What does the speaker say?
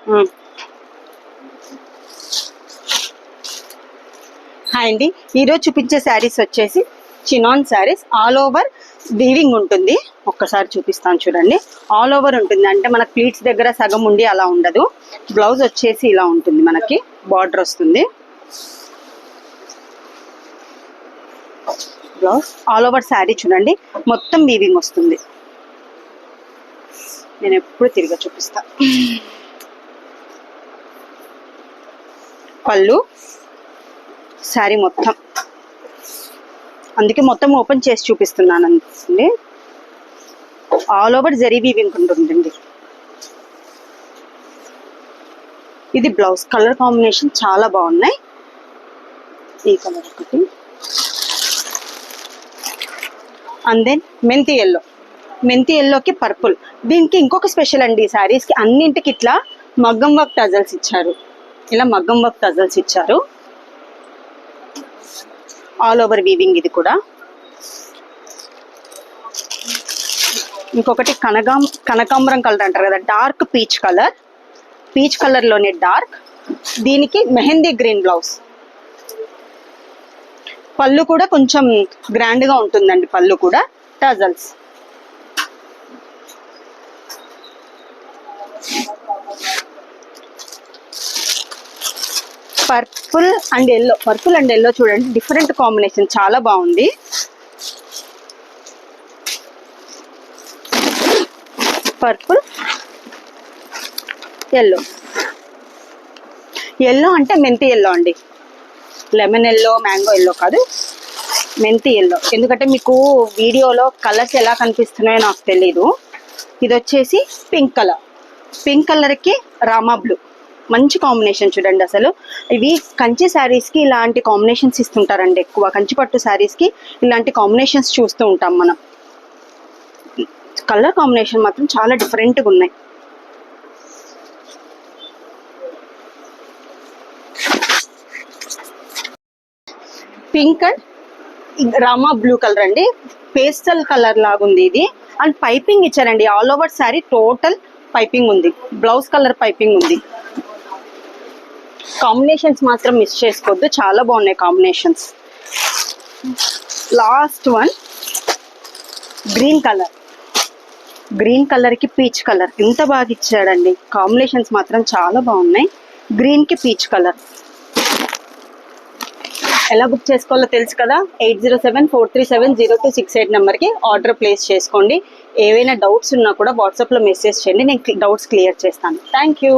Hi అండి, ఈరోజు చూపించే శారీస్ వచ్చేసి chinon saris. All over weaving ఉంటుంది. ఒక్కసారి చూపిస్తాను చూడండి. ఆల్ ఓవర్ ఉంటుంది, అంటే మనకు ప్లీట్స్ దగ్గర సగం ఉండి అలా ఉండదు. బ్లౌజ్ వచ్చేసి ఇలా ఉంటుంది, మనకి బార్డర్ వస్తుంది. బ్లౌజ్ ఆల్ ఓవర్ శారీ చూడండి, మొత్తం వీవింగ్ వస్తుంది. నేను ఎప్పుడు తిరిగి చూపిస్తా. పళ్ళు శారీ మొత్తం, అందుకే మొత్తం ఓపెన్ చేసి చూపిస్తున్నాను అండి. ఆల్ ఓవర్ జరీ వీవింగ్ ఉంటుందండి. ఇది బ్లౌజ్ కలర్ కాంబినేషన్ చాలా బాగున్నాయి. ఈ కలర్ ఒకటి, అండ్ దెన్ మెంతి ఎల్లో. మెంతి ఎల్లోకి పర్పుల్. దీనికి ఇంకొక స్పెషల్ అండి, ఈ శారీస్కి అన్నింటికి ఇట్లా మగ్గం వర్క్ టజల్స్ ఇచ్చారు. ఇలా మగ్గం వర్క్ టజల్స్ ఇచ్చారు. ఆల్ ఓవర్ వీవింగ్ ఇది కూడా. ఇంకొకటి కనకాంబరం కలర్ అంటారు కదా, డార్క్ పీచ్ కలర్. పీచ్ కలర్లోనే డార్క్. దీనికి మెహందీ గ్రీన్ బ్లౌజ్. పళ్ళు కూడా కొంచెం గ్రాండ్గా ఉంటుందండి. పళ్ళు కూడా tassels. Purple and yellow. Purple and yellow చూడండి, డిఫరెంట్ కాంబినేషన్, చాలా బాగుంది. Purple yellow. ఎల్లో అంటే మెంతి ఎల్లో అండి, లెమన్ ఎల్లో, మ్యాంగో ఎల్లో కాదు, మెంతి ఎల్లో. ఎందుకంటే మీకు వీడియోలో కలర్స్ ఎలా కనిపిస్తున్నాయో నాకు తెలీదు. ఇది వచ్చేసి పింక్ కలర్. పింక్ కలర్కి రామా బ్లూ. మంచి కాంబినేషన్ చూడండి. అసలు ఇవి కంచి శారీస్కి ఇలాంటి కాంబినేషన్స్ ఇస్తుంటారండి ఎక్కువ. కంచి పట్టు శారీస్కి ఇలాంటి కాంబినేషన్స్ చూస్తూ ఉంటాం మనం. కలర్ కాంబినేషన్ మాత్రం చాలా డిఫరెంట్గా ఉన్నాయి. Pink and Rama blue colour అండి, పేస్టల్ కలర్ లాగుంది ఇది. అండ్ పైపింగ్ ఇచ్చారండి. All over sari total piping ఉంది. బ్లౌజ్ కలర్ పైపింగ్ ఉంది. కాంబినేషన్స్ మాత్రం మిస్ చేసుకోవద్దు, చాలా బాగున్నాయి combinations. Last one green colour. Green కలర్కి పీచ్ కలర్ ఎంత బాగా ఇచ్చాడండి. కాంబినేషన్స్ మాత్రం చాలా బాగున్నాయి. గ్రీన్కి పీచ్ కలర్. ఎలా బుక్ చేసుకోవాలో తెలుసు కదా. 8074370268 నెంబర్కి ఆర్డర్ ప్లేస్ చేసుకోండి. ఏవైనా డౌట్స్ ఉన్నా కూడా వాట్సాప్లో మెసేజ్ చేయండి, నేను డౌట్స్ క్లియర్ చేస్తాను. Thank you.